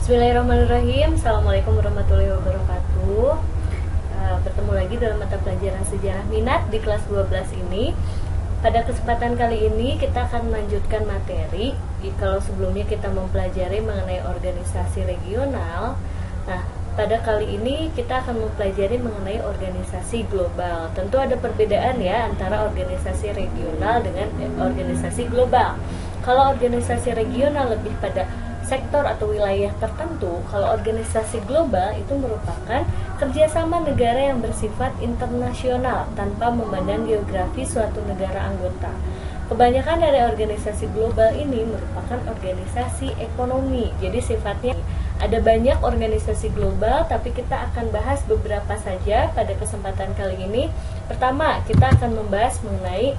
Bismillahirrahmanirrahim. Assalamualaikum warahmatullahi wabarakatuh. Bertemu lagi dalam mata pelajaran sejarah minat di kelas 12 ini. Pada kesempatan kali ini kita akan melanjutkan materi. Kalau sebelumnya kita mempelajari mengenai organisasi regional, nah pada kali ini kita akan mempelajari mengenai organisasi global. Tentu ada perbedaan ya antara organisasi regional dengan organisasi global. Kalau organisasi regional lebih pada sektor atau wilayah tertentu, kalau organisasi global itu merupakan kerjasama negara yang bersifat internasional tanpa memandang geografi suatu negara anggota. Kebanyakan dari organisasi global ini merupakan organisasi ekonomi, jadi sifatnya ada banyak organisasi global, tapi kita akan bahas beberapa saja pada kesempatan kali ini. Pertama, kita akan membahas mengenai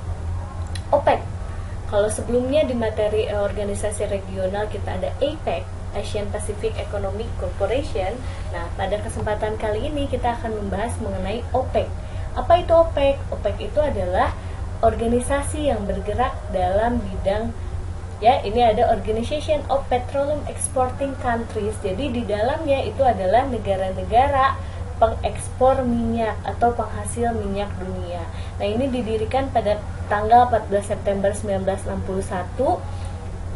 OPEC. Kalau sebelumnya di materi organisasi regional kita ada APEC, Asian Pacific Economic Corporation. Nah, pada kesempatan kali ini kita akan membahas mengenai OPEC. Apa itu OPEC? OPEC itu adalah organisasi yang bergerak dalam bidang, ya, ini ada Organization of Petroleum Exporting Countries. Jadi di dalamnya itu adalah negara-negara pengekspor minyak atau penghasil minyak dunia. Nah, ini didirikan pada tanggal 14 September 1961.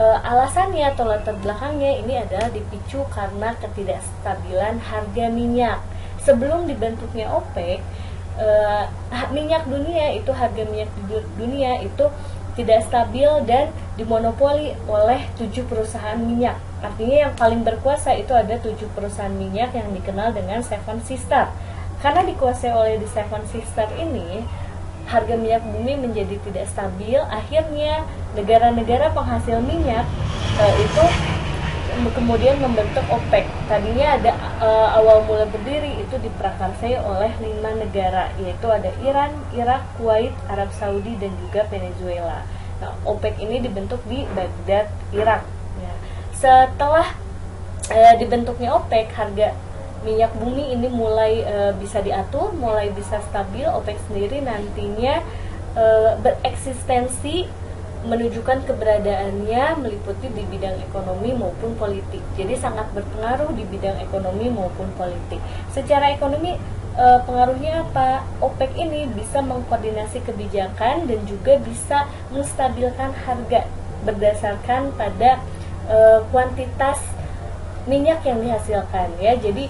Alasannya atau latar belakangnya ini adalah dipicu karena ketidakstabilan harga minyak. Sebelum dibentuknya OPEC, minyak dunia itu, harga minyak dunia itu tidak stabil dan dimonopoli oleh 7 perusahaan minyak. Artinya yang paling berkuasa itu ada 7 perusahaan minyak yang dikenal dengan Seven Sisters. Karena dikuasai oleh The Seven Sisters ini, harga minyak bumi menjadi tidak stabil. Akhirnya negara-negara penghasil minyak itu kemudian membentuk OPEC. Tadinya ada awal mula berdiri itu diprakarsai oleh 5 negara, yaitu ada Iran, Irak, Kuwait, Arab Saudi, dan juga Venezuela. Nah, OPEC ini dibentuk di Baghdad, Irak. Ya. Setelah dibentuknya OPEC, harga minyak bumi ini mulai bisa diatur, mulai bisa stabil. OPEC sendiri nantinya bereksistensi, menunjukkan keberadaannya meliputi di bidang ekonomi maupun politik. Jadi sangat berpengaruh di bidang ekonomi maupun politik. Secara ekonomi pengaruhnya apa? OPEC ini bisa mengkoordinasi kebijakan dan juga bisa menstabilkan harga berdasarkan pada kuantitas minyak yang dihasilkan, ya. Jadi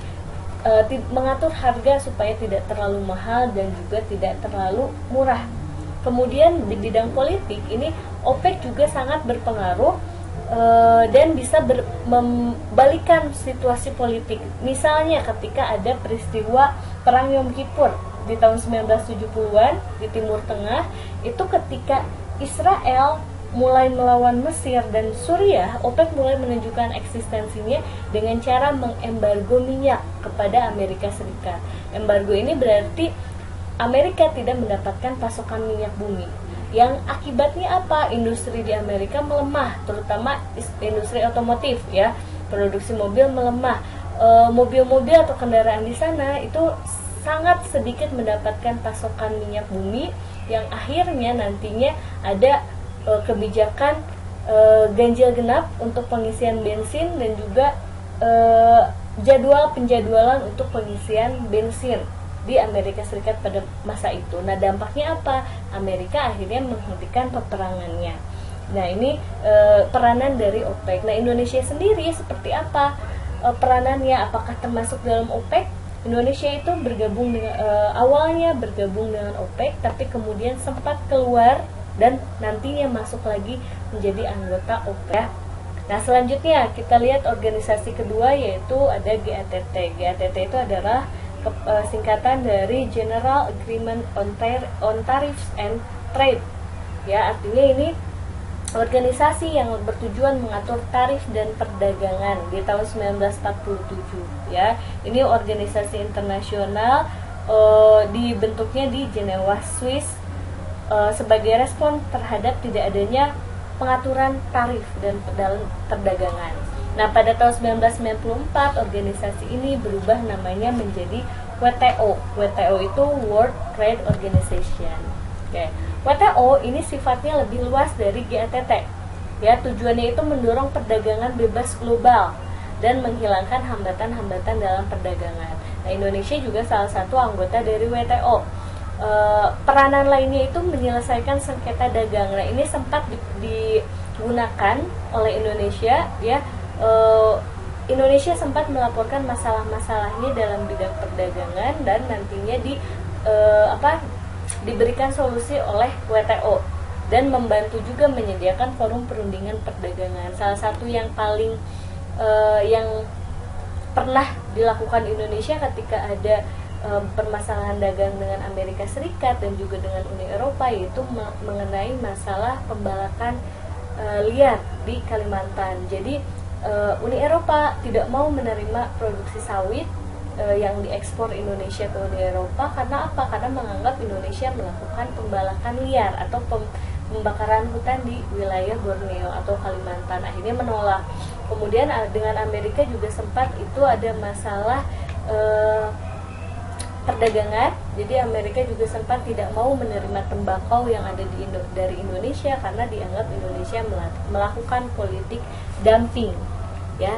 mengatur harga supaya tidak terlalu mahal dan juga tidak terlalu murah. Kemudian di bidang politik ini OPEC juga sangat berpengaruh dan bisa membalikan situasi politik. Misalnya ketika ada peristiwa Perang Yom Kippur di tahun 1970-an di Timur Tengah, itu ketika Israel mulai melawan Mesir dan Suriah, OPEC mulai menunjukkan eksistensinya dengan cara mengembargo minyak kepada Amerika Serikat. Embargo ini berarti Amerika tidak mendapatkan pasokan minyak bumi. Yang akibatnya apa? Industri di Amerika melemah, terutama industri otomotif, ya. Produksi mobil melemah. Mobil-mobil atau kendaraan di sana itu sangat sedikit mendapatkan pasokan minyak bumi, yang akhirnya nantinya ada kebijakan ganjil genap untuk pengisian bensin dan juga jadwal penjadwalan untuk pengisian bensin di Amerika Serikat pada masa itu. Nah, dampaknya apa? Amerika akhirnya menghentikan peperangannya. Nah, ini peranan dari OPEC. Nah, Indonesia sendiri seperti apa peranannya? Apakah termasuk dalam OPEC? Indonesia itu bergabung dengan awalnya bergabung dengan OPEC, tapi kemudian sempat keluar dan nantinya masuk lagi menjadi anggota OPEC. Nah, selanjutnya kita lihat organisasi kedua, yaitu ada GATT. GATT itu adalah singkatan dari General Agreement on Tariffs and Trade. Ya, artinya ini organisasi yang bertujuan mengatur tarif dan perdagangan di tahun 1947. Ya, ini organisasi internasional, dibentuknya di Jenewa, Swiss, sebagai respon terhadap tidak adanya pengaturan tarif dan perdagangan. Nah, pada tahun 1994 organisasi ini berubah namanya menjadi WTO. WTO itu World Trade Organization. Oke. WTO ini sifatnya lebih luas dari GATT. Ya, tujuannya itu mendorong perdagangan bebas global. dan menghilangkan hambatan-hambatan dalam perdagangan. Nah, Indonesia juga salah satu anggota dari WTO. Peranan lainnya itu menyelesaikan sengketa dagang. Nah, ini sempat digunakan oleh Indonesia ya. Indonesia sempat melaporkan masalah-masalahnya dalam bidang perdagangan dan nantinya diberikan solusi oleh WTO dan membantu juga menyediakan forum perundingan perdagangan. Salah satu yang paling yang pernah dilakukan Indonesia ketika ada permasalahan dagang dengan Amerika Serikat dan juga dengan Uni Eropa, yaitu mengenai masalah pembalakan liar di Kalimantan. Jadi Uni Eropa tidak mau menerima produksi sawit yang diekspor Indonesia ke Uni Eropa. Karena apa? Karena menganggap Indonesia melakukan pembalakan liar atau pembakaran hutan di wilayah Borneo atau Kalimantan. Akhirnya menolak. Kemudian dengan Amerika juga sempat itu ada masalah perdagangan. Jadi Amerika juga sempat tidak mau menerima tembakau yang ada dari Indonesia karena dianggap Indonesia melakukan politik dumping. Ya,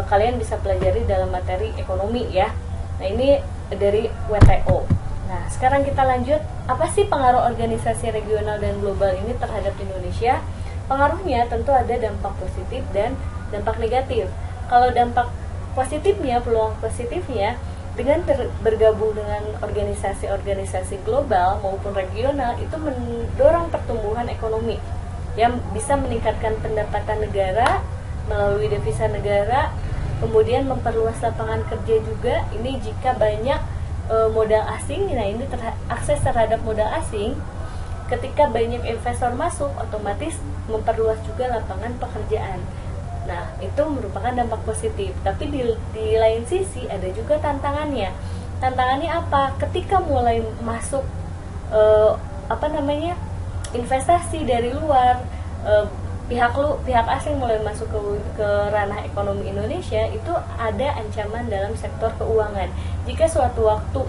kalian bisa pelajari dalam materi ekonomi ya. Nah, ini dari WTO. Nah, sekarang kita lanjut, apa sih pengaruh organisasi regional dan global ini terhadap Indonesia? Pengaruhnya tentu ada dampak positif dan dampak negatif. Kalau dampak positifnya, peluang positifnya, dengan bergabung dengan organisasi-organisasi global maupun regional itu mendorong pertumbuhan ekonomi yang bisa meningkatkan pendapatan negara melalui devisa negara, kemudian memperluas lapangan kerja juga. Ini jika banyak modal asing. Nah, ini akses terhadap modal asing, ketika banyak investor masuk otomatis memperluas juga lapangan pekerjaan. Nah, itu merupakan dampak positif. Tapi di lain sisi ada juga tantangannya. Tantangannya apa? Ketika mulai masuk investasi dari luar, pihak asing mulai masuk ke ranah ekonomi Indonesia, itu ada ancaman dalam sektor keuangan. Jika suatu waktu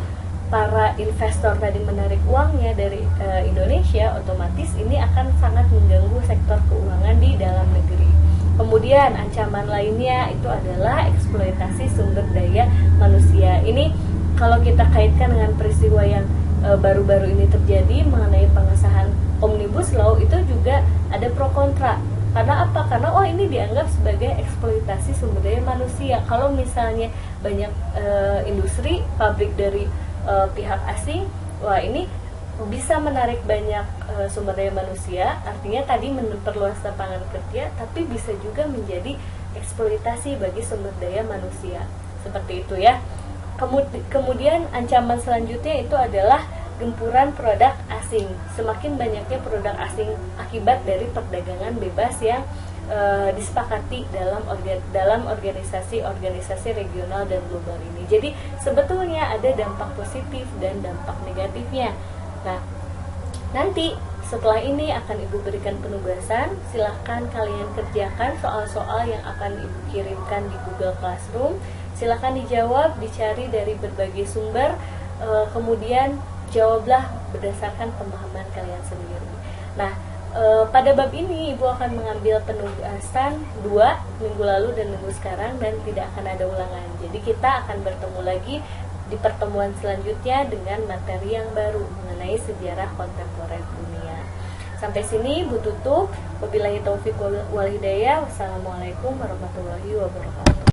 para investor tadi menarik uangnya dari Indonesia, otomatis ini akan sangat mengganggu sektor keuangan di dalam negeri. Kemudian ancaman lainnya itu adalah eksploitasi sumber daya manusia. Ini kalau kita kaitkan dengan peristiwa yang baru-baru ini terjadi mengenai pengesahan Omnibus Law, itu juga ada pro kontra. Karena apa? Karena ini dianggap sebagai eksploitasi sumber daya manusia. Kalau misalnya banyak industri, pabrik dari pihak asing, ini bisa menarik banyak sumber daya manusia, artinya tadi memperluas lapangan kerja, tapi bisa juga menjadi eksploitasi bagi sumber daya manusia. Seperti itu ya. Kemudian ancaman selanjutnya itu adalah gempuran produk asing. Semakin banyaknya produk asing akibat dari perdagangan bebas yang disepakati dalam organisasi-organisasi regional dan global ini. Jadi sebetulnya ada dampak positif dan dampak negatifnya. Nah, nanti setelah ini akan Ibu berikan penugasan. Silahkan kalian kerjakan soal-soal yang akan Ibu kirimkan di Google Classroom. Silahkan dijawab, dicari dari berbagai sumber, kemudian jawablah berdasarkan pemahaman kalian sendiri. Nah, pada bab ini Ibu akan mengambil penugasan 2 minggu lalu dan minggu sekarang, dan tidak akan ada ulangan. Jadi kita akan bertemu lagi di pertemuan selanjutnya dengan materi yang baru mengenai sejarah kontemporer dunia. Sampai sini Ibu tutup. Wabillahi taufik wal hidayah. Wassalamualaikum warahmatullahi wabarakatuh.